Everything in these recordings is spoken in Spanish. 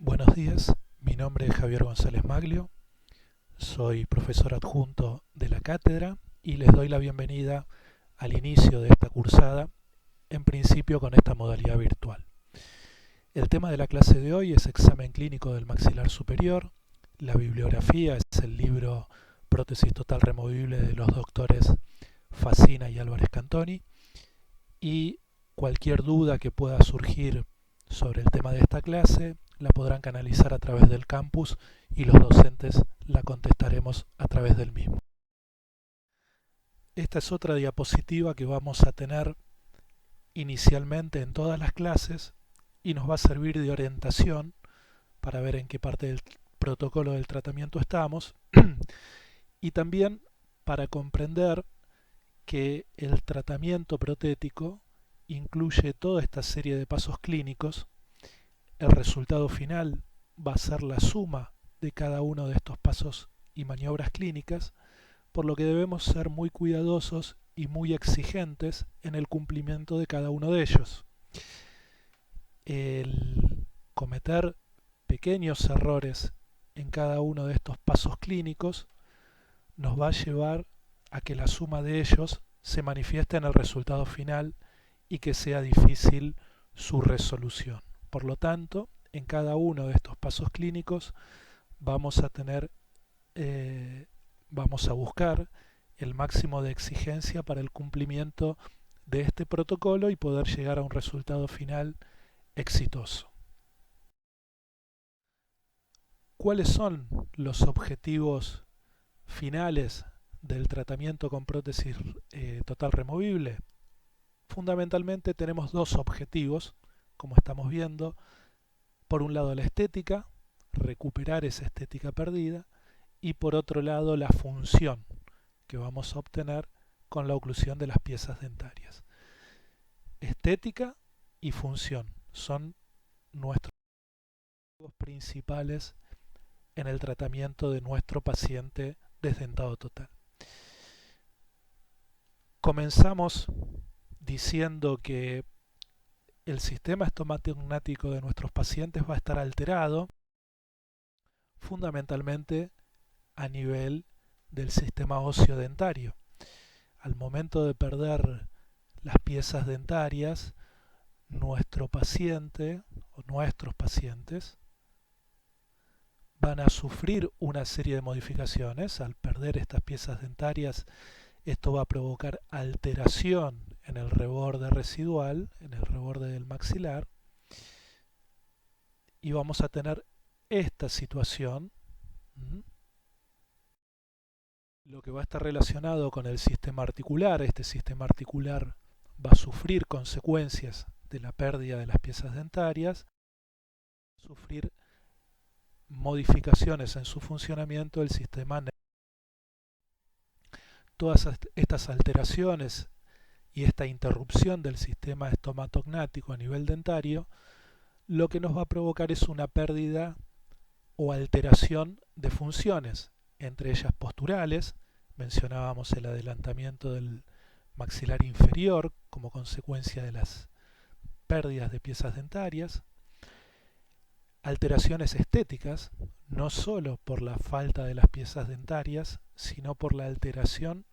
Buenos días, mi nombre es Javier González Maglio, soy profesor adjunto de la cátedra y les doy la bienvenida al inicio de esta cursada, en principio con esta modalidad virtual. El tema de la clase de hoy es examen clínico del maxilar superior. La bibliografía es el libro Prótesis total removible de los doctores Facina y Álvarez Cantoni, y cualquier duda que pueda surgir sobre el tema de esta clase la podrán canalizar a través del campus y los docentes la contestaremos a través del mismo. Esta es otra diapositiva que vamos a tener inicialmente en todas las clases y nos va a servir de orientación para ver en qué parte del protocolo del tratamiento estamos y también para comprender que el tratamiento protético incluye toda esta serie de pasos clínicos. El resultado final va a ser la suma de cada uno de estos pasos y maniobras clínicas, por lo que debemos ser muy cuidadosos y muy exigentes en el cumplimiento de cada uno de ellos. El cometer pequeños errores en cada uno de estos pasos clínicos nos va a llevar a que la suma de ellos se manifieste en el resultado final y que sea difícil su resolución. Por lo tanto, en cada uno de estos pasos clínicos vamos a buscar el máximo de exigencia para el cumplimiento de este protocolo y poder llegar a un resultado final exitoso. ¿Cuáles son los objetivos finales del tratamiento con prótesis total removible? Fundamentalmente tenemos dos objetivos, como estamos viendo. Por un lado la estética, recuperar esa estética perdida, y por otro lado la función que vamos a obtener con la oclusión de las piezas dentarias. Estética y función son nuestros objetivos principales en el tratamiento de nuestro paciente desdentado total. Comenzamos diciendo que el sistema estomatognático de nuestros pacientes va a estar alterado fundamentalmente a nivel del sistema óseo dentario. Al momento de perder las piezas dentarias, nuestro paciente o nuestros pacientes van a sufrir una serie de modificaciones. Al perder estas piezas dentarias, esto va a provocar alteración en el reborde residual, en el reborde del maxilar, y vamos a tener esta situación, lo que va a estar relacionado con el sistema articular. Este sistema articular va a sufrir consecuencias de la pérdida de las piezas dentarias, va a sufrir modificaciones en su funcionamiento del sistema nervioso. Todas estas alteraciones y esta interrupción del sistema estomatognático a nivel dentario lo que nos va a provocar es una pérdida o alteración de funciones, entre ellas posturales. Mencionábamos el adelantamiento del maxilar inferior como consecuencia de las pérdidas de piezas dentarias, alteraciones estéticas, no solo por la falta de las piezas dentarias, sino por la alteración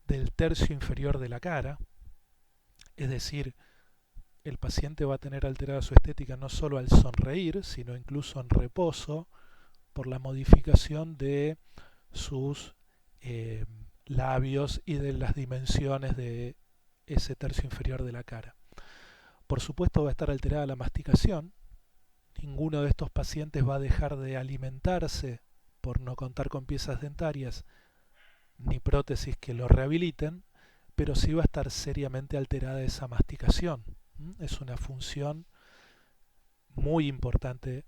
del tercio inferior de la cara, es decir, el paciente va a tener alterada su estética no solo al sonreír, sino incluso en reposo, por la modificación de sus labios y de las dimensiones de ese tercio inferior de la cara. Por supuesto va a estar alterada la masticación. Ninguno de estos pacientes va a dejar de alimentarse por no contar con piezas dentarias ni prótesis que lo rehabiliten, pero sí va a estar seriamente alterada esa masticación. Es una función muy importante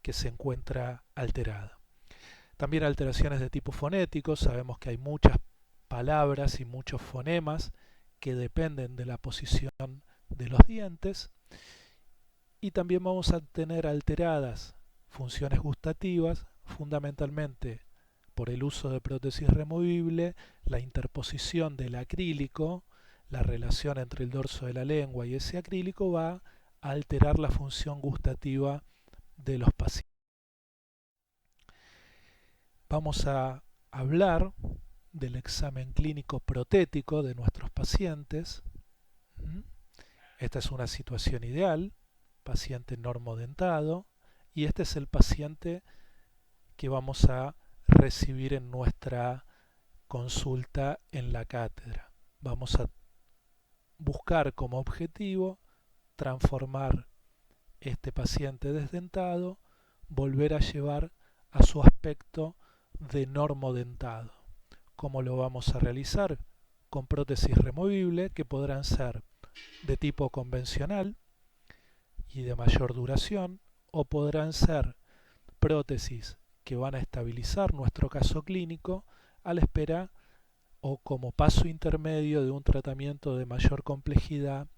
que se encuentra alterada. También alteraciones de tipo fonético. Sabemos que hay muchas palabras y muchos fonemas que dependen de la posición de los dientes, y también vamos a tener alteradas funciones gustativas, fundamentalmente por el uso de prótesis removible, la interposición del acrílico, la relación entre el dorso de la lengua y ese acrílico va a alterar la función gustativa de los pacientes. Vamos a hablar del examen clínico protético de nuestros pacientes. Esta es una situación ideal, paciente normodentado, y este es el paciente que vamos a recibir en nuestra consulta en la cátedra. Vamos a buscar como objetivo transformar este paciente desdentado, volver a llevar a su aspecto de normodentado. ¿Cómo lo vamos a realizar? Con prótesis removible que podrán ser de tipo convencional y de mayor duración, o podrán ser prótesis que van a estabilizar nuestro caso clínico a la espera o como paso intermedio de un tratamiento de mayor complejidad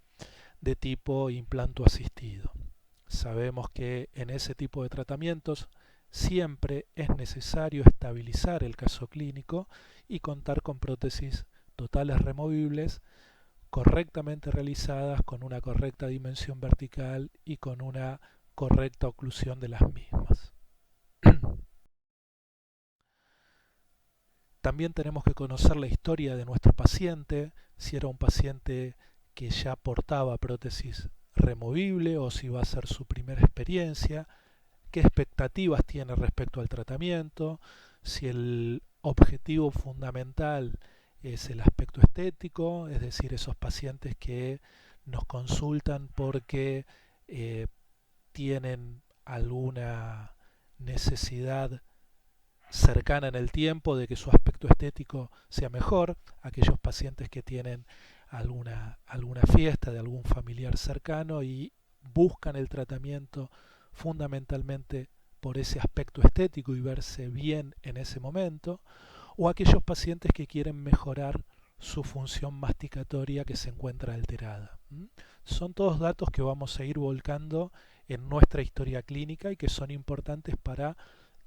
de tipo implanto asistido. Sabemos que en ese tipo de tratamientos siempre es necesario estabilizar el caso clínico y contar con prótesis totales removibles correctamente realizadas con una correcta dimensión vertical y con una correcta oclusión de las mismas. También tenemos que conocer la historia de nuestro paciente, si era un paciente que ya portaba prótesis removible o si va a ser su primera experiencia, qué expectativas tiene respecto al tratamiento, si el objetivo fundamental es el aspecto estético, es decir, esos pacientes que nos consultan porque tienen alguna necesidad cercana en el tiempo de que su aspecto estético sea mejor, aquellos pacientes que tienen alguna fiesta de algún familiar cercano y buscan el tratamiento fundamentalmente por ese aspecto estético y verse bien en ese momento, o aquellos pacientes que quieren mejorar su función masticatoria que se encuentra alterada. Son todos datos que vamos a ir volcando en nuestra historia clínica y que son importantes para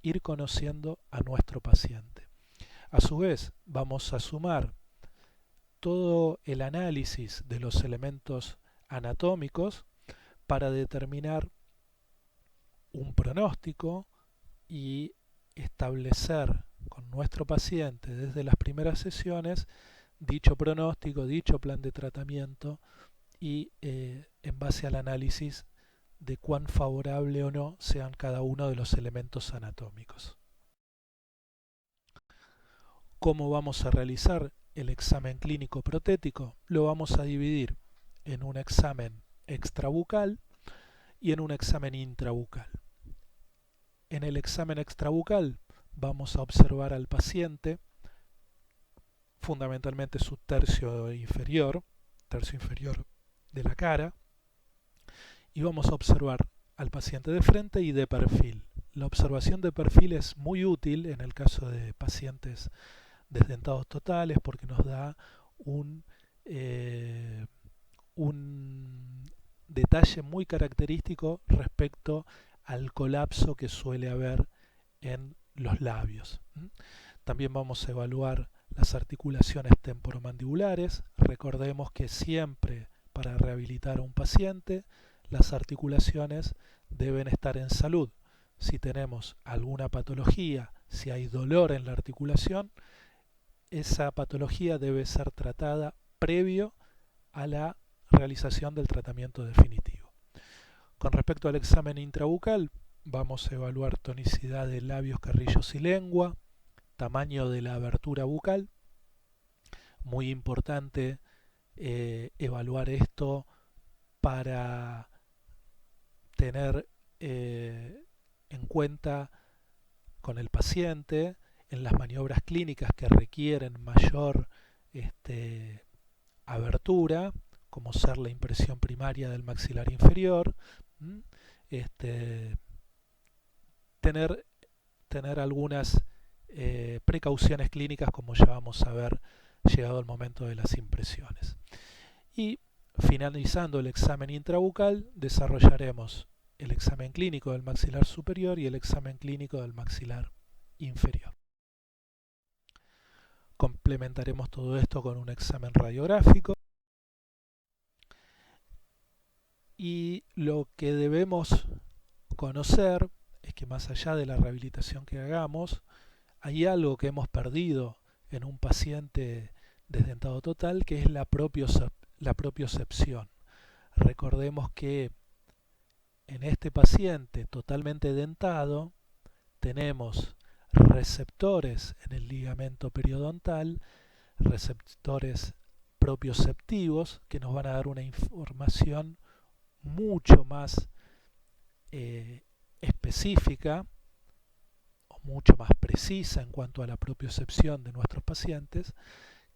ir conociendo a nuestro paciente. A su vez, vamos a sumar todo el análisis de los elementos anatómicos para determinar un pronóstico y establecer con nuestro paciente desde las primeras sesiones dicho pronóstico, dicho plan de tratamiento y en base al análisis de cuán favorable o no sean cada uno de los elementos anatómicos. ¿Cómo vamos a realizar el examen clínico protético? Lo vamos a dividir en un examen extrabucal y en un examen intrabucal. En el examen extrabucal vamos a observar al paciente, fundamentalmente su tercio inferior de la cara, y vamos a observar al paciente de frente y de perfil. La observación de perfil es muy útil en el caso de pacientes desdentados totales porque nos da un detalle muy característico respecto al colapso que suele haber en los labios. También vamos a evaluar las articulaciones temporomandibulares. Recordemos que siempre para rehabilitar a un paciente las articulaciones deben estar en salud. Si tenemos alguna patología, si hay dolor en la articulación, esa patología debe ser tratada previo a la realización del tratamiento definitivo. Con respecto al examen intrabucal, vamos a evaluar tonicidad de labios, carrillos y lengua, tamaño de la abertura bucal. Muy importante evaluar esto para tener en cuenta con el paciente en las maniobras clínicas que requieren mayor abertura, como ser la impresión primaria del maxilar inferior, tener algunas precauciones clínicas como ya vamos a ver llegado el momento de las impresiones. Y finalizando el examen intrabucal, desarrollaremos el examen clínico del maxilar superior y el examen clínico del maxilar inferior. Complementaremos todo esto con un examen radiográfico y lo que debemos conocer es que más allá de la rehabilitación que hagamos, hay algo que hemos perdido en un paciente desdentado total, que es la propiocepción. Recordemos que en este paciente totalmente dentado tenemos receptores en el ligamento periodontal, receptores propioceptivos que nos van a dar una información mucho más específica o mucho más precisa en cuanto a la propiocepción de nuestros pacientes,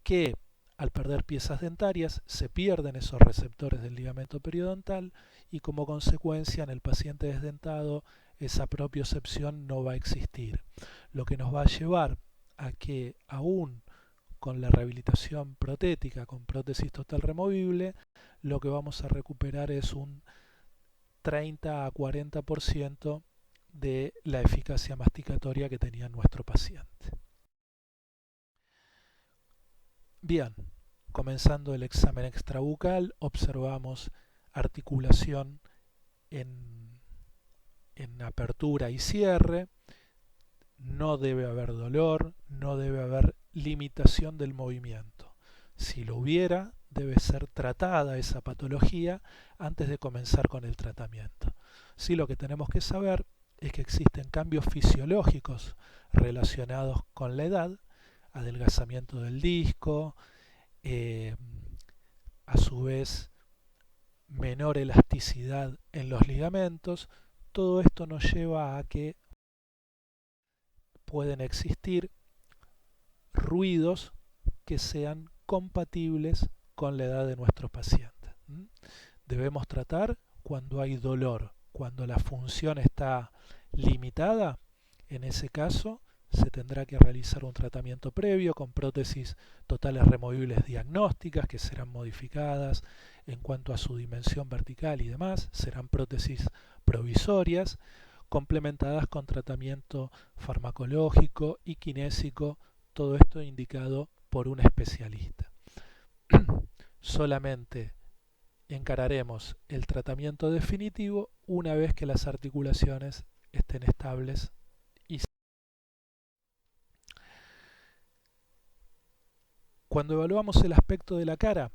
que al perder piezas dentarias se pierden esos receptores del ligamento periodontal y como consecuencia en el paciente desdentado esa propiocepción no va a existir, lo que nos va a llevar a que aún con la rehabilitación protética con prótesis total removible, lo que vamos a recuperar es un 30 a 40% de la eficacia masticatoria que tenía nuestro paciente. Bien, comenzando el examen extrabucal, observamos articulación en apertura y cierre. No debe haber dolor, no debe haber limitación del movimiento. Si lo hubiera, debe ser tratada esa patología antes de comenzar con el tratamiento. Sí, lo que tenemos que saber es que existen cambios fisiológicos relacionados con la edad, adelgazamiento del disco, a su vez menor elasticidad en los ligamentos. Todo esto nos lleva a que pueden existir ruidos que sean compatibles con la edad de nuestros pacientes. Debemos tratar cuando hay dolor, cuando la función está limitada. En ese caso se tendrá que realizar un tratamiento previo con prótesis totales removibles diagnósticas que serán modificadas en cuanto a su dimensión vertical y demás. Serán prótesis provisorias complementadas con tratamiento farmacológico y kinésico, todo esto indicado por un especialista. Solamente encararemos el tratamiento definitivo una vez que las articulaciones estén estables y cuando evaluamos el aspecto de la cara,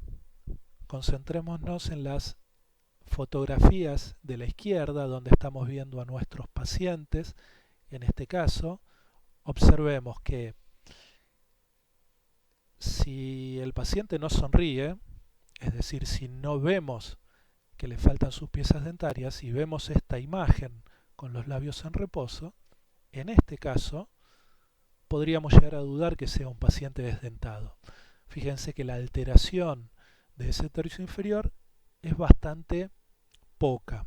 concentrémonos en las fotografías de la izquierda donde estamos viendo a nuestros pacientes. En este caso, observemos que si el paciente no sonríe, es decir, si no vemos que le faltan sus piezas dentarias y vemos esta imagen con los labios en reposo, en este caso podríamos llegar a dudar que sea un paciente desdentado. Fíjense que la alteración de ese tercio inferior es bastante poca,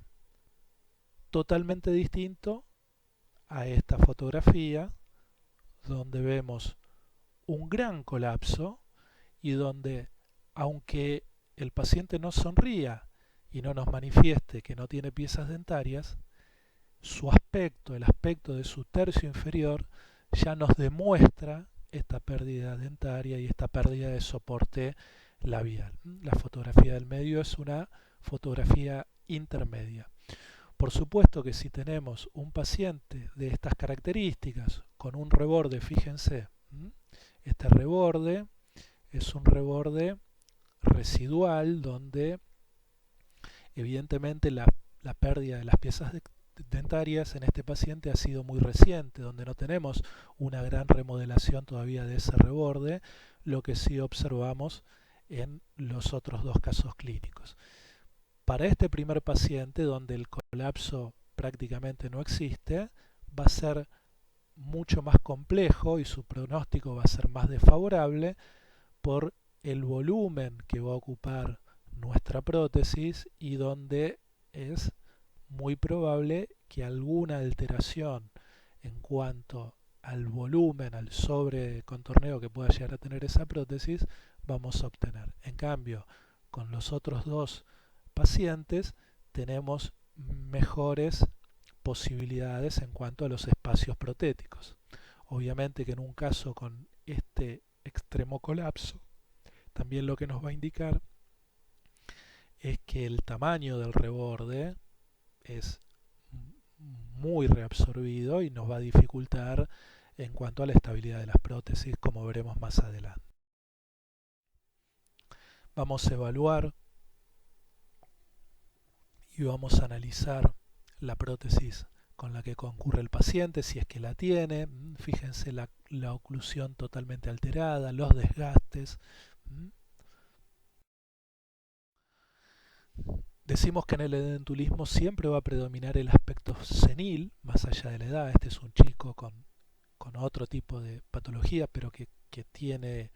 totalmente distinto a esta fotografía donde vemos un gran colapso y donde, aunque el paciente no sonría y no nos manifieste que no tiene piezas dentarias, su aspecto, el aspecto de su tercio inferior, ya nos demuestra esta pérdida dentaria y esta pérdida de soporte labial. La fotografía del medio es una fotografía intermedia. Por supuesto que si tenemos un paciente de estas características con un reborde, fíjense, este reborde es un reborde residual donde evidentemente la pérdida de las piezas dentarias en este paciente ha sido muy reciente, donde no tenemos una gran remodelación todavía de ese reborde, lo que sí observamos en los otros dos casos clínicos. Para este primer paciente, donde el colapso prácticamente no existe, va a ser mucho más complejo y su pronóstico va a ser más desfavorable por el volumen que va a ocupar nuestra prótesis y donde es muy probable que alguna alteración en cuanto al volumen, al sobrecontorneo que pueda llegar a tener esa prótesis, vamos a obtener. En cambio, con los otros dos pacientes tenemos mejores posibilidades en cuanto a los espacios protéticos. Obviamente que en un caso con este extremo colapso, también lo que nos va a indicar es que el tamaño del reborde es muy reabsorbido y nos va a dificultar en cuanto a la estabilidad de las prótesis, como veremos más adelante. Vamos a evaluar y vamos a analizar la prótesis con la que concurre el paciente, si es que la tiene. Fíjense la oclusión totalmente alterada, los desgastes. Decimos que en el edentulismo siempre va a predominar el aspecto senil, más allá de la edad. Este es un chico con otro tipo de patología, pero que tiene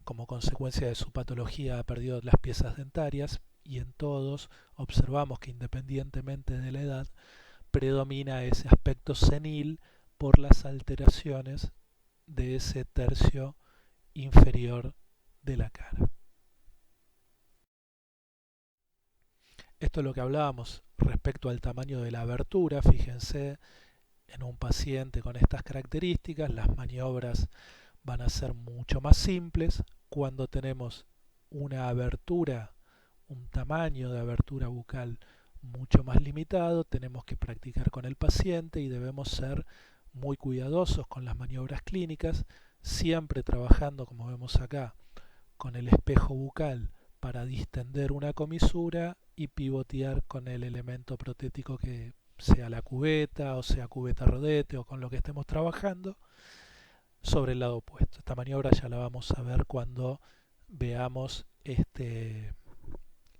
como consecuencia de su patología ha perdido las piezas dentarias, y en todos observamos que independientemente de la edad predomina ese aspecto senil por las alteraciones de ese tercio inferior de la cara. Esto es lo que hablábamos respecto al tamaño de la abertura. Fíjense, en un paciente con estas características las maniobras van a ser mucho más simples. Cuando tenemos una abertura, un tamaño de abertura bucal mucho más limitado, tenemos que practicar con el paciente y debemos ser muy cuidadosos con las maniobras clínicas, siempre trabajando, como vemos acá, con el espejo bucal para distender una comisura y pivotear con el elemento protético, que sea la cubeta o sea cubeta rodete o con lo que estemos trabajando, sobre el lado opuesto. Esta maniobra ya la vamos a ver cuando veamos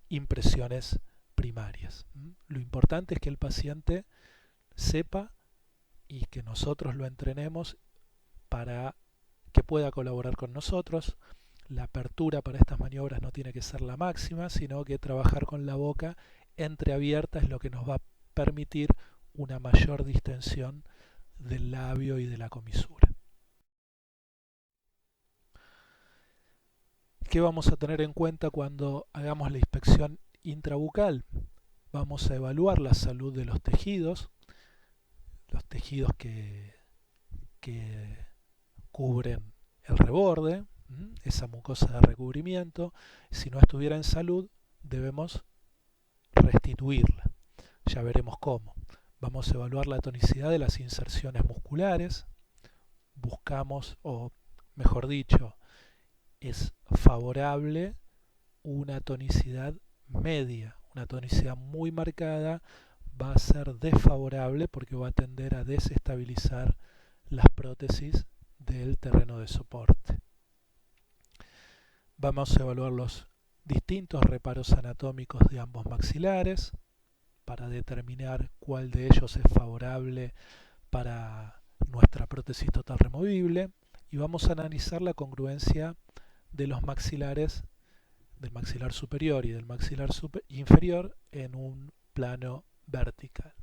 impresiones primarias. Lo importante es que el paciente sepa y que nosotros lo entrenemos para que pueda colaborar con nosotros. La apertura para estas maniobras no tiene que ser la máxima, sino que trabajar con la boca entreabierta es lo que nos va a permitir una mayor distensión del labio y de la comisura. ¿Qué vamos a tener en cuenta cuando hagamos la inspección intrabucal? Vamos a evaluar la salud de los tejidos que cubren el reborde, esa mucosa de recubrimiento. Si no estuviera en salud, debemos restituirla. Ya veremos cómo. Vamos a evaluar la tonicidad de las inserciones musculares. Buscamos, o mejor dicho, es favorable una tonicidad media. Una tonicidad muy marcada va a ser desfavorable porque va a tender a desestabilizar las prótesis del terreno de soporte. Vamos a evaluar los distintos reparos anatómicos de ambos maxilares para determinar cuál de ellos es favorable para nuestra prótesis total removible, y vamos a analizar la congruencia de los maxilares, del maxilar superior y del maxilar inferior, en un plano vertical.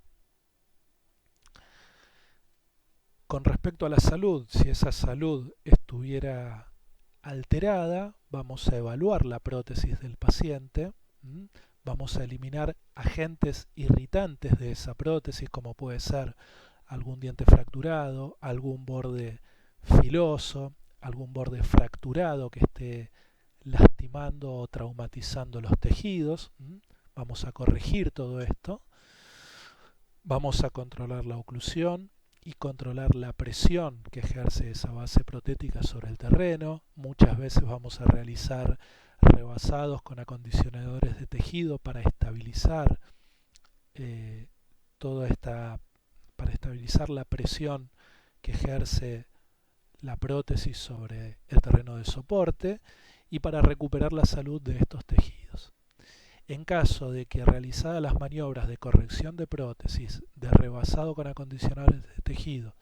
Con respecto a la salud, si esa salud estuviera alterada, vamos a evaluar la prótesis del paciente. Vamos a eliminar agentes irritantes de esa prótesis, como puede ser algún diente fracturado, algún borde filoso, algún borde fracturado que esté lastimando o traumatizando los tejidos. Vamos a corregir todo esto. Vamos a controlar la oclusión y controlar la presión que ejerce esa base protética sobre el terreno. Muchas veces vamos a realizar rebasados con acondicionadores de tejido para estabilizar para estabilizar la presión que ejerce la prótesis sobre el terreno de soporte y para recuperar la salud de estos tejidos. En caso de que realizadas las maniobras de corrección de prótesis, de rebasado con acondicionadores de tejido,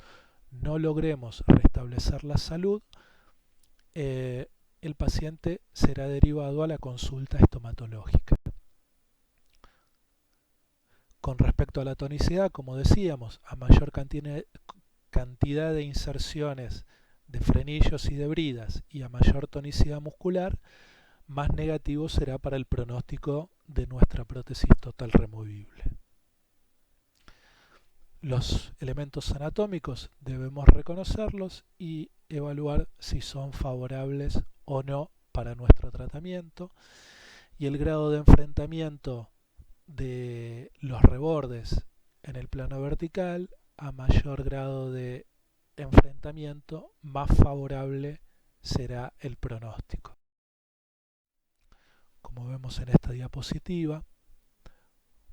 no logremos restablecer la salud, el paciente será derivado a la consulta estomatológica. Con respecto a la tonicidad, como decíamos, a mayor cantidad de inserciones de frenillos y de bridas y a mayor tonicidad muscular, más negativo será para el pronóstico de nuestra prótesis total removible. Los elementos anatómicos debemos reconocerlos y evaluar si son favorables o no para nuestro tratamiento, y el grado de enfrentamiento de los rebordes en el plano vertical, a mayor grado de enfrentamiento, más favorable será el pronóstico. Como vemos en esta diapositiva,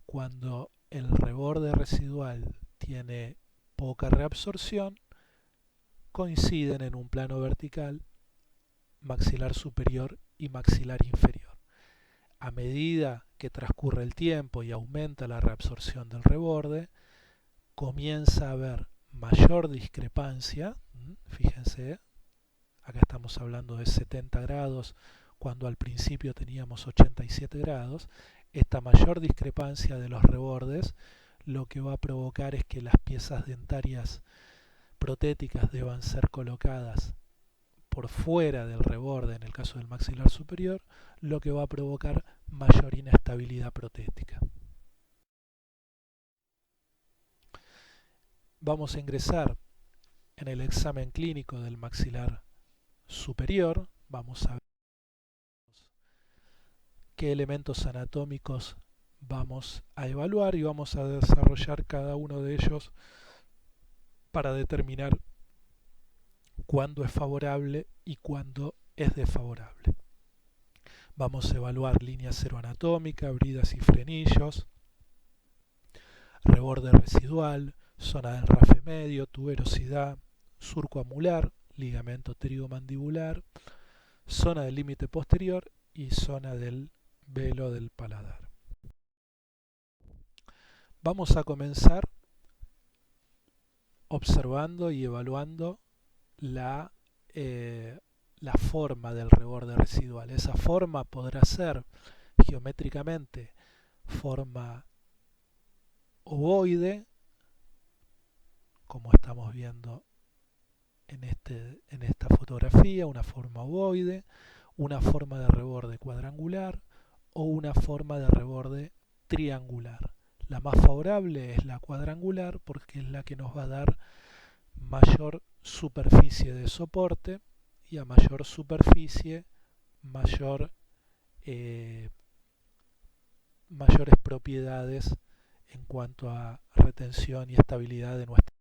cuando el reborde residual tiene poca reabsorción, coinciden en un plano vertical maxilar superior y maxilar inferior. A medida que transcurre el tiempo y aumenta la reabsorción del reborde, comienza a haber mayor discrepancia. Fíjense, acá estamos hablando de 70 grados cuando al principio teníamos 87 grados. Esta mayor discrepancia de los rebordes lo que va a provocar es que las piezas dentarias protéticas deban ser colocadas por fuera del reborde en el caso del maxilar superior, lo que va a provocar mayor inestabilidad protética. Vamos a ingresar en el examen clínico del maxilar superior. Vamos a ver qué elementos anatómicos vamos a evaluar y vamos a desarrollar cada uno de ellos para determinar cuándo es favorable y cuándo es desfavorable. Vamos a evaluar línea cero anatómica, bridas y frenillos, reborde residual, zona del rafe medio, tuberosidad, surco amular, ligamento pterigomandibular, zona del límite posterior y zona del velo del paladar. Vamos a comenzar observando y evaluando la forma del reborde residual. Esa forma podrá ser geométricamente forma ovoide, como estamos viendo en esta fotografía, una forma ovoide, una forma de reborde cuadrangular o una forma de reborde triangular. La más favorable es la cuadrangular porque es la que nos va a dar mayor superficie de soporte y a mayor superficie mayores propiedades en cuanto a retención y estabilidad de nuestra.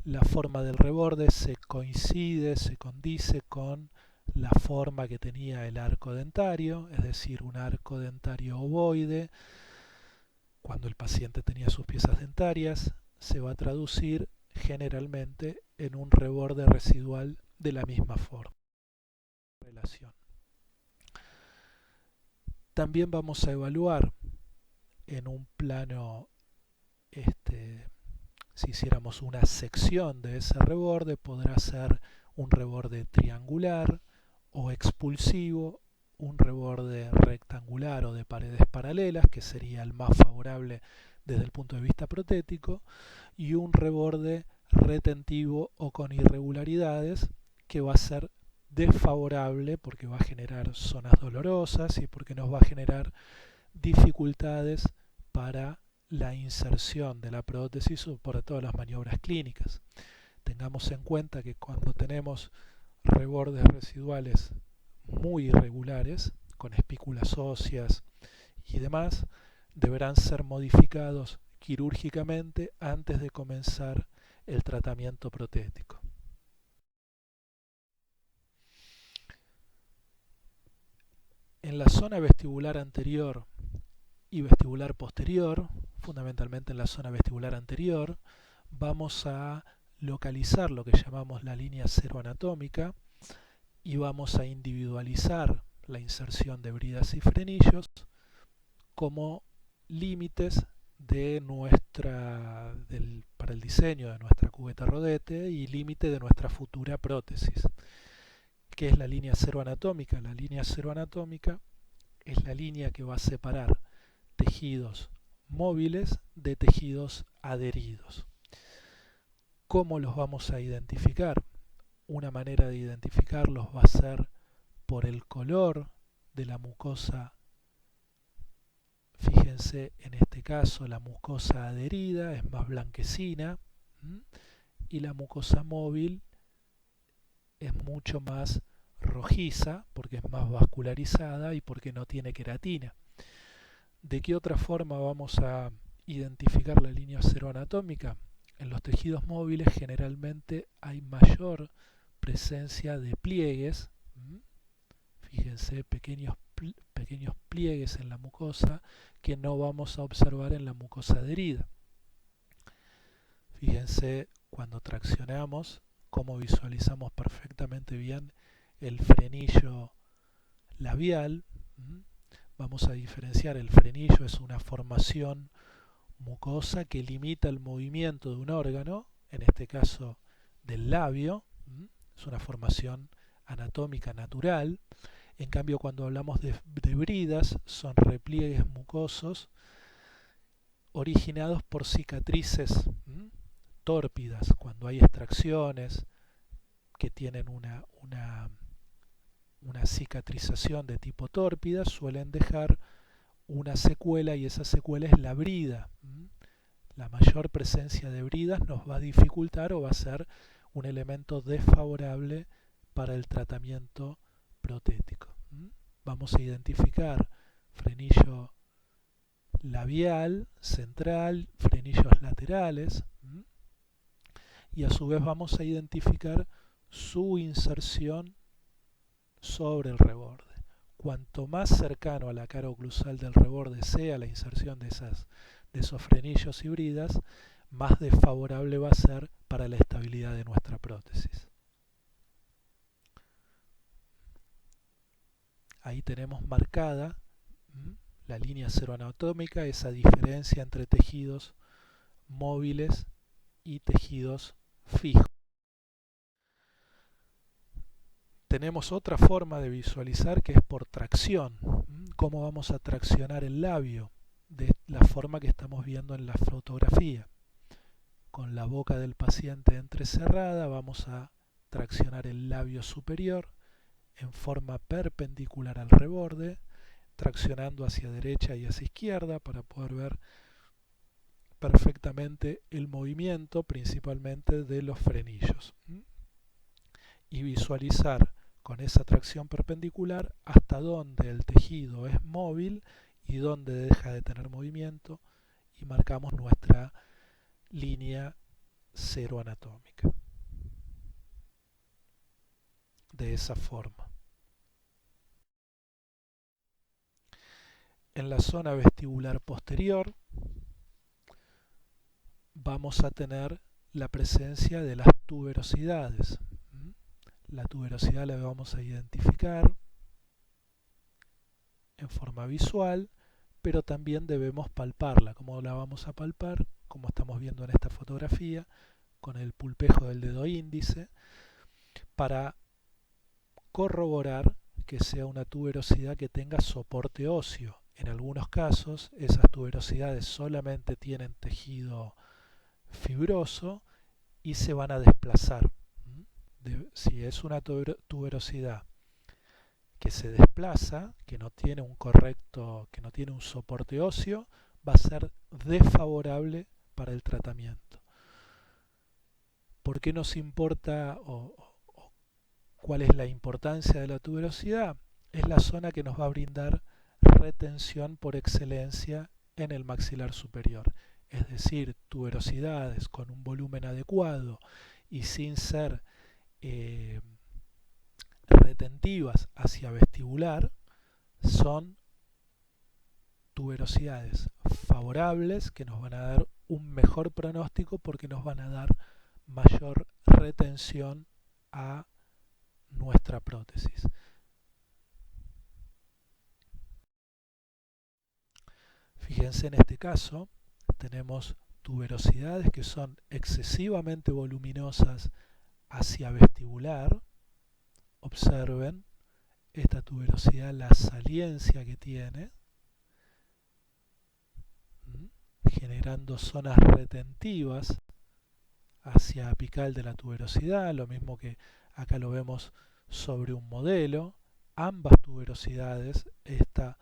La forma del reborde se condice con la forma que tenía el arco dentario, es decir, un arco dentario ovoide. Cuando el paciente tenía sus piezas dentarias, se va a traducir generalmente en un reborde residual de la misma forma. También vamos a evaluar en un plano, si hiciéramos una sección de ese reborde, podrá ser un reborde triangular o expulsivo, un reborde rectangular o de paredes paralelas, que sería el más favorable desde el punto de vista protético, y un reborde retentivo o con irregularidades, que va a ser desfavorable porque va a generar zonas dolorosas y porque nos va a generar dificultades para la inserción de la prótesis, sobre todo las maniobras clínicas. Tengamos en cuenta que cuando tenemos rebordes residuales muy irregulares, con espículas óseas y demás, deberán ser modificados quirúrgicamente antes de comenzar el tratamiento protético. En la zona vestibular anterior y vestibular posterior, fundamentalmente en la zona vestibular anterior, vamos a localizar lo que llamamos la línea cero anatómica y vamos a individualizar la inserción de bridas y frenillos como límites de para el diseño de nuestra cubeta rodete y límite de nuestra futura prótesis. ¿Qué es la línea cero anatómica? La línea cero anatómica es la línea que va a separar tejidos móviles de tejidos adheridos. ¿Cómo los vamos a identificar? Una manera de identificarlos va a ser por el color de la mucosa. Fíjense, en este caso la mucosa adherida es más blanquecina y la mucosa móvil es mucho más rojiza porque es más vascularizada y porque no tiene queratina. ¿De qué otra forma vamos a identificar la línea cero anatómica? En los tejidos móviles generalmente hay mayor presencia de pliegues. Fíjense, pequeños pliegues en la mucosa que no vamos a observar en la mucosa adherida. Fíjense cuando traccionamos cómo visualizamos perfectamente bien el frenillo labial. Vamos a diferenciar, el frenillo es una formación mucosa que limita el movimiento de un órgano, en este caso del labio. Es una formación anatómica natural. En cambio, cuando hablamos de bridas, son repliegues mucosos originados por cicatrices tórpidas. Cuando hay extracciones que tienen una cicatrización de tipo tórpida, suelen dejar una secuela, y esa secuela es la brida. La mayor presencia de bridas nos va a dificultar o va a ser un elemento desfavorable para el tratamiento protético. Vamos a identificar frenillo labial, central, frenillos laterales, y a su vez vamos a identificar su inserción sobre el reborde. Cuanto más cercano a la cara oclusal del reborde sea la inserción de esos frenillos y bridas, más desfavorable va a ser para la estabilidad de nuestra prótesis. Ahí tenemos marcada la línea cero anatómica, esa diferencia entre tejidos móviles y tejidos fijos. Tenemos otra forma de visualizar, que es por tracción. ¿Cómo vamos a traccionar el labio? De la forma que estamos viendo en la fotografía. Con la boca del paciente entrecerrada vamos a traccionar el labio superior en forma perpendicular al reborde, traccionando hacia derecha y hacia izquierda para poder ver perfectamente el movimiento, principalmente de los frenillos, y visualizar con esa tracción perpendicular hasta dónde el tejido es móvil y dónde deja de tener movimiento, y marcamos nuestra línea cero anatómica de esa forma. En la zona vestibular posterior vamos a tener la presencia de las tuberosidades. La tuberosidad la vamos a identificar en forma visual, pero también debemos palparla. ¿Cómo la vamos a palpar? Como estamos viendo en esta fotografía, con el pulpejo del dedo índice, para corroborar que sea una tuberosidad que tenga soporte óseo. En algunos casos esas tuberosidades solamente tienen tejido fibroso y se van a desplazar. Si es una tuberosidad que se desplaza, que no tiene un soporte óseo, va a ser desfavorable para el tratamiento. ¿Por qué nos importa o cuál es la importancia de la tuberosidad? Es la zona que nos va a brindar retención por excelencia en el maxilar superior. Es decir, tuberosidades con un volumen adecuado y sin ser retentivas hacia vestibular son tuberosidades favorables que nos van a dar un mejor pronóstico, porque nos van a dar mayor retención a nuestra prótesis. Fíjense, en este caso tenemos tuberosidades que son excesivamente voluminosas hacia vestibular. Observen esta tuberosidad, la saliencia que tiene, generando zonas retentivas hacia apical de la tuberosidad, lo mismo que acá lo vemos sobre un modelo. Ambas tuberosidades, esta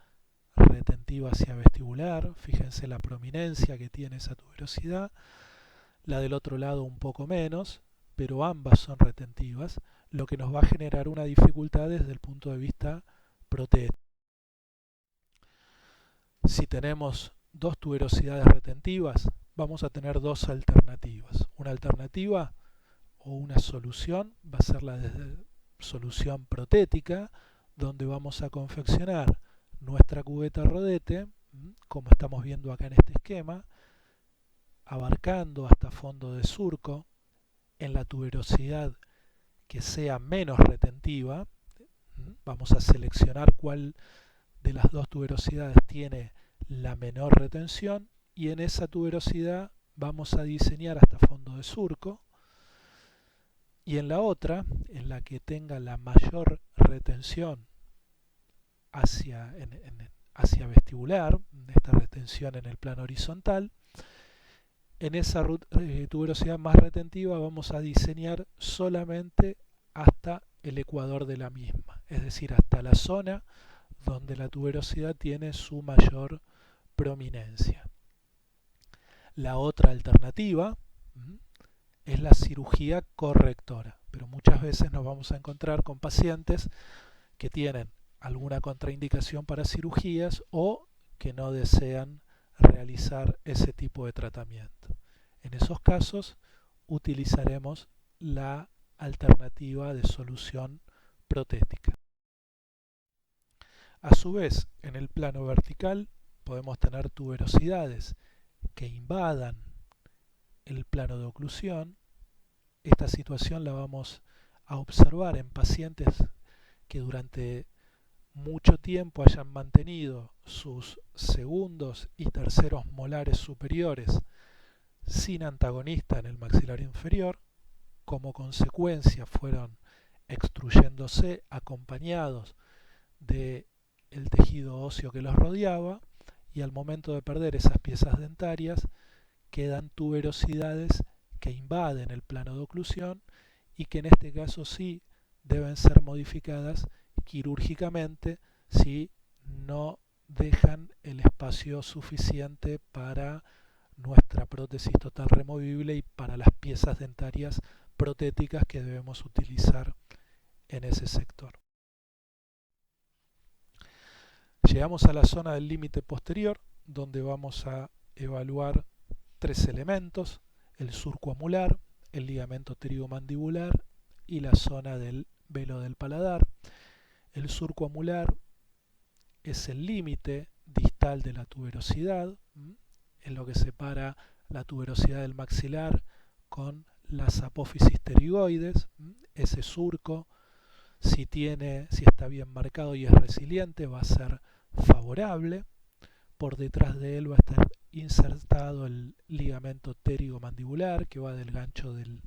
retentiva hacia vestibular, fíjense la prominencia que tiene esa tuberosidad, la del otro lado un poco menos, pero ambas son retentivas, lo que nos va a generar una dificultad desde el punto de vista protético. Si tenemos dos tuberosidades retentivas, vamos a tener dos alternativas. Una alternativa o una solución va a ser la solución protética, donde vamos a confeccionar nuestra cubeta rodete, como estamos viendo acá en este esquema, abarcando hasta fondo de surco en la tuberosidad que sea menos retentiva. Vamos a seleccionar cuál de las dos tuberosidades tiene la menor retención y en esa tuberosidad vamos a diseñar hasta fondo de surco, y en la otra, en la que tenga la mayor retención hacia vestibular, esta retención en el plano horizontal, en esa tuberosidad más retentiva vamos a diseñar solamente hasta el ecuador de la misma, es decir, hasta la zona donde la tuberosidad tiene su mayor prominencia. La otra alternativa es la cirugía correctora, pero muchas veces nos vamos a encontrar con pacientes que tienen alguna contraindicación para cirugías o que no desean realizar ese tipo de tratamiento. En esos casos utilizaremos la alternativa de solución protética. A su vez, en el plano vertical podemos tener tuberosidades que invadan el plano de oclusión. Esta situación la vamos a observar en pacientes que durante mucho tiempo hayan mantenido sus segundos y terceros molares superiores sin antagonista en el maxilar inferior. Como consecuencia fueron extruyéndose acompañados del tejido óseo que los rodeaba, y al momento de perder esas piezas dentarias quedan tuberosidades que invaden el plano de oclusión y que en este caso sí deben ser modificadas quirúrgicamente si no dejan el espacio suficiente para nuestra prótesis total removible y para las piezas dentarias protéticas que debemos utilizar en ese sector. Llegamos a la zona del límite posterior, donde vamos a evaluar tres elementos: el surco amular, el ligamento pterigomandibular y la zona del velo del paladar. El surco amular es el límite distal de la tuberosidad, es lo que separa la tuberosidad del maxilar con las apófisis pterigoides. Ese surco, si está bien marcado y es resiliente, va a ser favorable. Por detrás de él va a estar insertado el ligamento pterigomandibular, que va del gancho del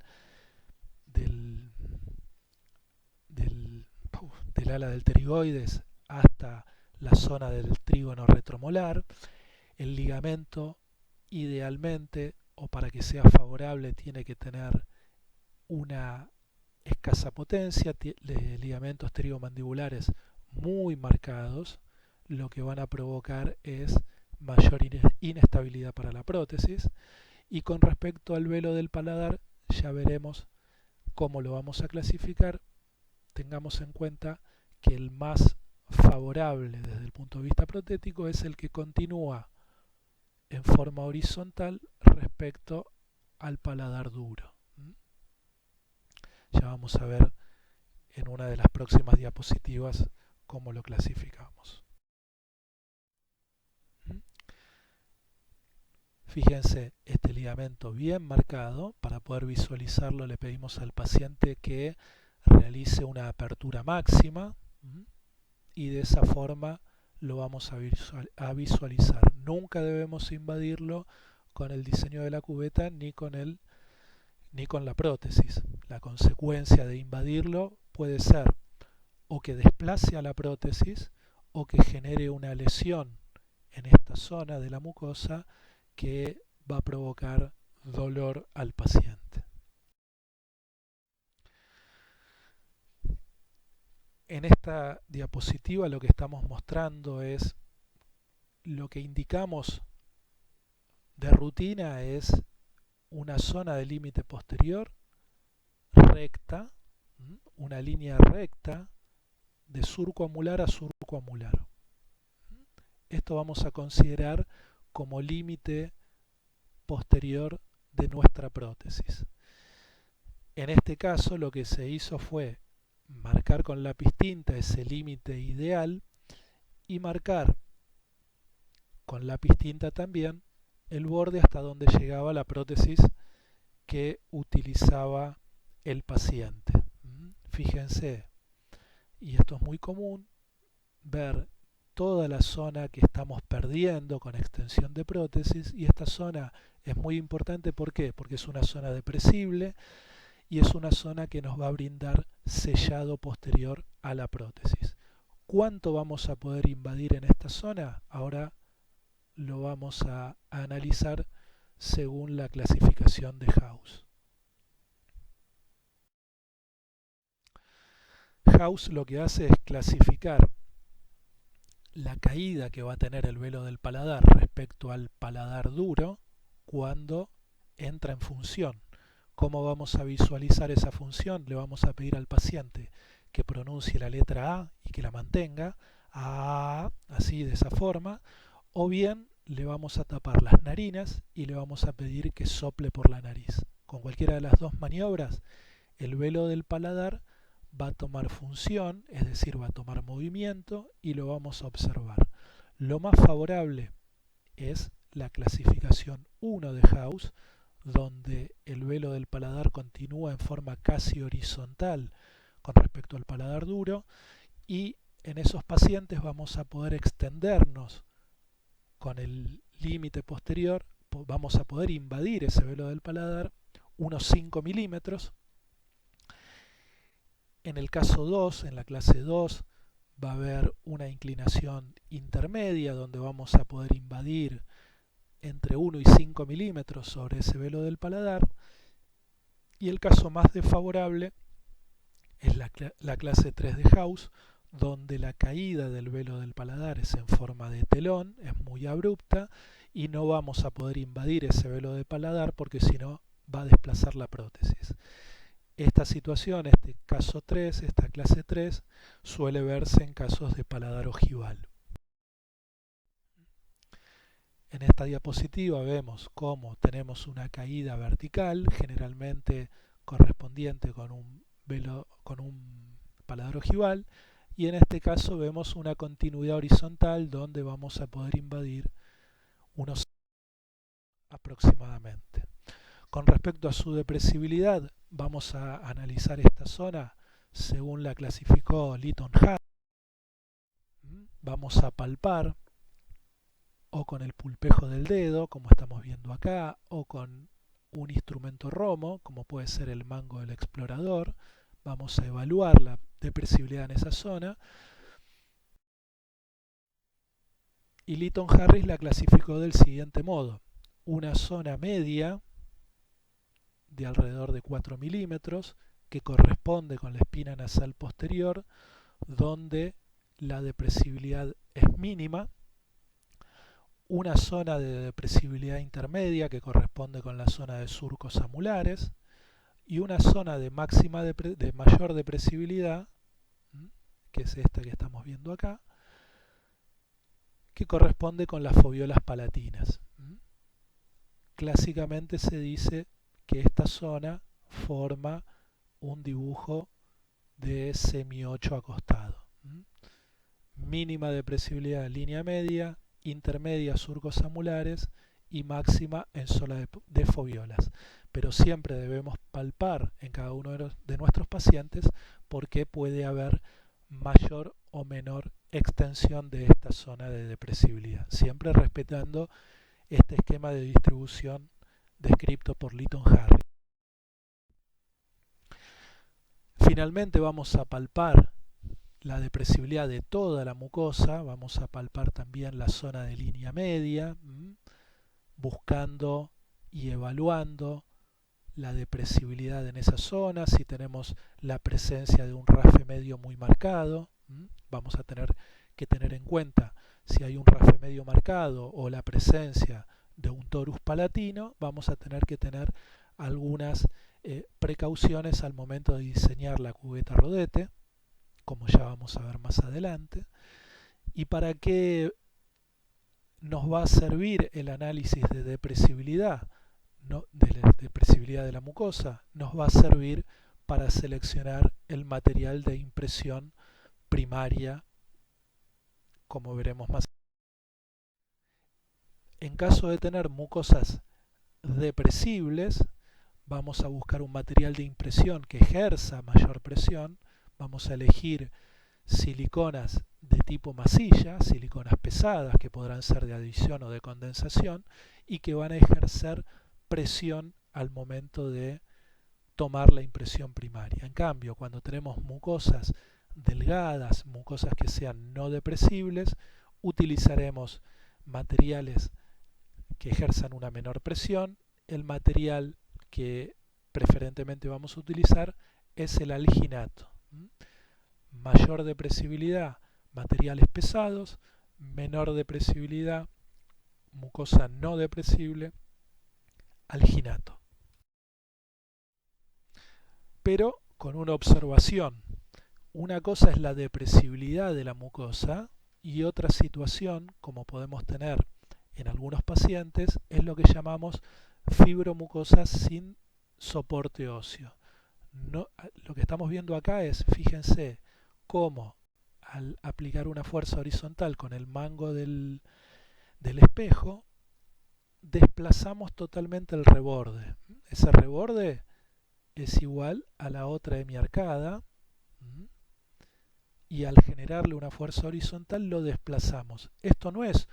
ala del pterigoides hasta la zona del trígono retromolar. El ligamento, idealmente, o para que sea favorable, tiene que tener una escasa potencia, ligamentos pterigomandibulares muy marcados, lo que van a provocar es mayor inestabilidad para la prótesis. Y con respecto al velo del paladar, ya veremos cómo lo vamos a clasificar. Tengamos en cuenta que el más favorable desde el punto de vista protético es el que continúa en forma horizontal respecto al paladar duro. Ya vamos a ver en una de las próximas diapositivas cómo lo clasificamos. Fíjense este ligamento bien marcado. Para poder visualizarlo le pedimos al paciente que realice una apertura máxima y de esa forma lo vamos a visualizar. Nunca debemos invadirlo con el diseño de la cubeta ni con la prótesis. La consecuencia de invadirlo puede ser o que desplace a la prótesis o que genere una lesión en esta zona de la mucosa que va a provocar dolor al paciente. En esta diapositiva lo que estamos mostrando es lo que indicamos de rutina, es una zona de límite posterior recta, una línea recta de surco amular a surco amular. Esto vamos a considerar como límite posterior de nuestra prótesis. En este caso lo que se hizo fue marcar con lápiz tinta ese límite ideal y marcar con lápiz tinta también el borde hasta donde llegaba la prótesis que utilizaba el paciente. Fíjense, y esto es muy común, ver toda la zona que estamos perdiendo con extensión de prótesis, y esta zona es muy importante. ¿Por qué? Porque es una zona depresible y es una zona que nos va a brindar sellado posterior a la prótesis. ¿Cuánto vamos a poder invadir en esta zona? Ahora lo vamos a analizar según la clasificación de House. House lo que hace es clasificar la caída que va a tener el velo del paladar respecto al paladar duro cuando entra en función. ¿Cómo vamos a visualizar esa función? Le vamos a pedir al paciente que pronuncie la letra A y que la mantenga, A, así de esa forma, o bien le vamos a tapar las narinas y le vamos a pedir que sople por la nariz. Con cualquiera de las dos maniobras, el velo del paladar va a tomar función, es decir, va a tomar movimiento y lo vamos a observar. Lo más favorable es la clasificación 1 de House, donde el velo del paladar continúa en forma casi horizontal con respecto al paladar duro, y en esos pacientes vamos a poder extendernos con el límite posterior, vamos a poder invadir ese velo del paladar unos 5 milímetros. En el caso 2, en la clase 2, va a haber una inclinación intermedia donde vamos a poder invadir entre 1 y 5 milímetros sobre ese velo del paladar, y el caso más desfavorable es la clase 3 de House, donde la caída del velo del paladar es en forma de telón, es muy abrupta y no vamos a poder invadir ese velo de paladar porque si no va a desplazar la prótesis. Esta situación, este caso 3, esta clase 3, suele verse en casos de paladar ojival. En esta diapositiva vemos cómo tenemos una caída vertical, generalmente correspondiente con un paladar ojival, y en este caso vemos una continuidad horizontal donde vamos a poder invadir unos aproximadamente. Con respecto a su depresibilidad, vamos a analizar esta zona según la clasificó Lytton Harris. Vamos a palpar o con el pulpejo del dedo, como estamos viendo acá, o con un instrumento romo, como puede ser el mango del explorador. Vamos a evaluar la depresibilidad en esa zona. Y Lytton Harris la clasificó del siguiente modo: una zona media de alrededor de 4 milímetros que corresponde con la espina nasal posterior, donde la depresibilidad es mínima; una zona de depresibilidad intermedia que corresponde con la zona de surcos amulares, y una zona de mayor depresibilidad, que es esta que estamos viendo acá, que corresponde con las foviolas palatinas. Clásicamente se dice que esta zona forma un dibujo de semi-8 acostado. Mínima depresibilidad línea media, intermedia surcos amulares y máxima en zona de foviolas. Pero siempre debemos palpar en cada uno de nuestros pacientes porque puede haber mayor o menor extensión de esta zona de depresibilidad, siempre respetando este esquema de distribución descrito por Lytton Harris. Finalmente vamos a palpar la depresibilidad de toda la mucosa, vamos a palpar también la zona de línea media, buscando y evaluando la depresibilidad en esa zona. Si tenemos la presencia de un RAFE medio muy marcado, vamos a tener que tener en cuenta si hay un RAFE medio marcado o la presencia de un torus palatino. Vamos a tener que tener algunas precauciones al momento de diseñar la cubeta rodete, como ya vamos a ver más adelante. ¿Y para qué nos va a servir el análisis de depresibilidad, ¿no? De la depresibilidad de la mucosa, nos va a servir para seleccionar el material de impresión primaria, como veremos más. En caso de tener mucosas depresibles, vamos a buscar un material de impresión que ejerza mayor presión. Vamos a elegir siliconas de tipo masilla, siliconas pesadas que podrán ser de adición o de condensación y que van a ejercer presión al momento de tomar la impresión primaria. En cambio, cuando tenemos mucosas delgadas, mucosas que sean no depresibles, utilizaremos materiales que ejerzan una menor presión. El material que preferentemente vamos a utilizar es el alginato. Mayor depresibilidad, materiales pesados; menor depresibilidad, mucosa no depresible, alginato. Pero con una observación: una cosa es la depresibilidad de la mucosa y otra situación, como podemos tener en algunos pacientes, es lo que llamamos fibromucosas sin soporte óseo. No, lo que estamos viendo acá es, fíjense, cómo al aplicar una fuerza horizontal con el mango del espejo, desplazamos totalmente el reborde. Ese reborde es igual a la otra hemiarcada, y al generarle una fuerza horizontal lo desplazamos. Esto no es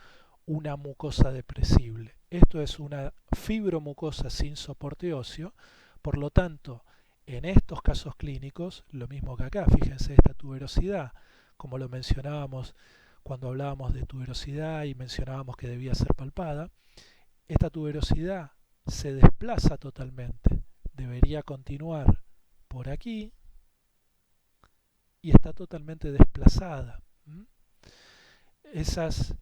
una mucosa depresible, esto es una fibromucosa sin soporte óseo. Por lo tanto, en estos casos clínicos, lo mismo que acá, fíjense esta tuberosidad, como lo mencionábamos cuando hablábamos de tuberosidad y mencionábamos que debía ser palpada, esta tuberosidad se desplaza totalmente, debería continuar por aquí y está totalmente desplazada. Esas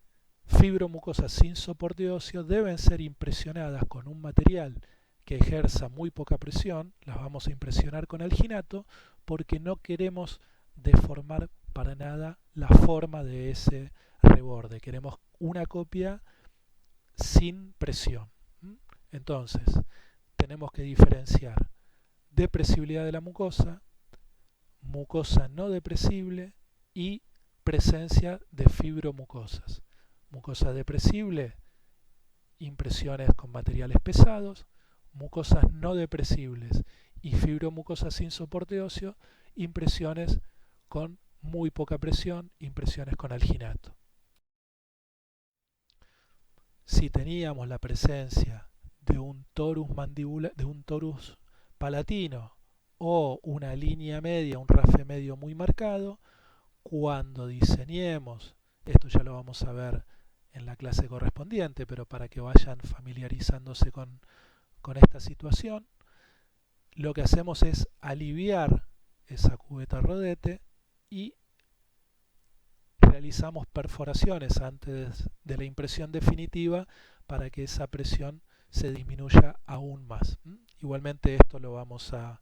fibromucosas sin soporte óseo deben ser impresionadas con un material que ejerza muy poca presión. Las vamos a impresionar con alginato porque no queremos deformar para nada la forma de ese reborde. Queremos una copia sin presión. Entonces, tenemos que diferenciar depresibilidad de la mucosa, mucosa no depresible y presencia de fibromucosas. Mucosa depresible, impresiones con materiales pesados; mucosas no depresibles y fibromucosas sin soporte óseo, impresiones con muy poca presión, impresiones con alginato. Si teníamos la presencia de un torus mandibular, de un torus palatino o una línea media, un rafe medio muy marcado, cuando diseñemos, esto ya lo vamos a ver en la clase correspondiente, pero para que vayan familiarizándose con esta situación, lo que hacemos es aliviar esa cubeta rodete y realizamos perforaciones antes de la impresión definitiva para que esa presión se disminuya aún más. Igualmente esto lo vamos a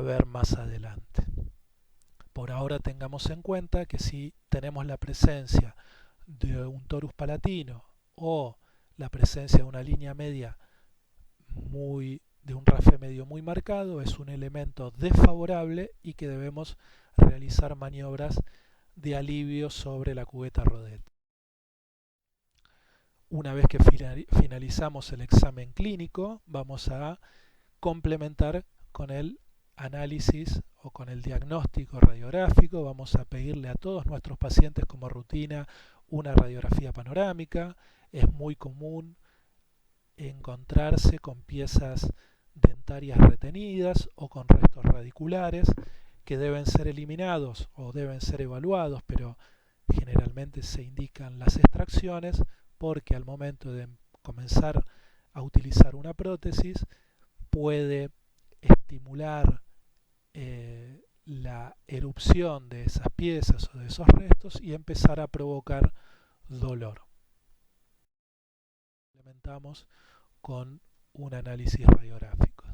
ver más adelante. Por ahora tengamos en cuenta que si tenemos la presencia de un torus palatino o la presencia de una línea media de un rafe medio muy marcado, es un elemento desfavorable y que debemos realizar maniobras de alivio sobre la cubeta rodete. Una vez que finalizamos el examen clínico, vamos a complementar con el análisis o con el diagnóstico radiográfico. Vamos a pedirle a todos nuestros pacientes como rutina una radiografía panorámica. Es muy común encontrarse con piezas dentarias retenidas o con restos radiculares que deben ser eliminados o deben ser evaluados, pero generalmente se indican las extracciones porque al momento de comenzar a utilizar una prótesis puede estimular la erupción de esas piezas o de esos restos y empezar a provocar dolor. Complementamos con un análisis radiográfico.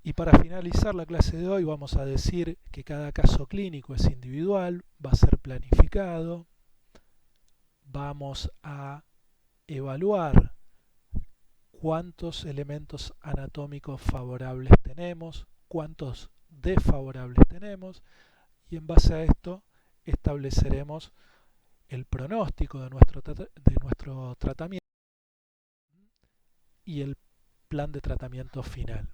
Y para finalizar la clase de hoy vamos a decir que cada caso clínico es individual, va a ser planificado, vamos a evaluar cuántos elementos anatómicos favorables tenemos, cuántos desfavorables tenemos, y en base a esto estableceremos el pronóstico de nuestro tratamiento y el plan de tratamiento final.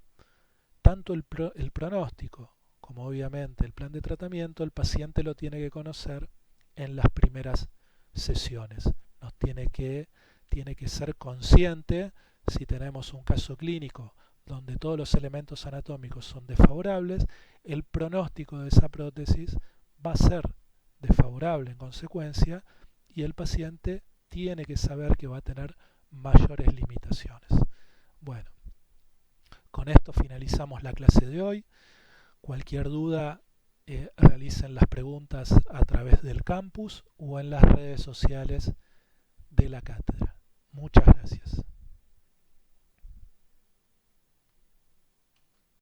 Tanto el pronóstico como obviamente el plan de tratamiento, el paciente lo tiene que conocer en las primeras sesiones. Tiene que ser consciente, si tenemos un caso clínico donde todos los elementos anatómicos son desfavorables, el pronóstico de esa prótesis va a ser desfavorable en consecuencia, y el paciente tiene que saber que va a tener mayores limitaciones. Bueno, con esto finalizamos la clase de hoy. Cualquier duda, realicen las preguntas a través del campus o en las redes sociales de la cátedra. Muchas gracias.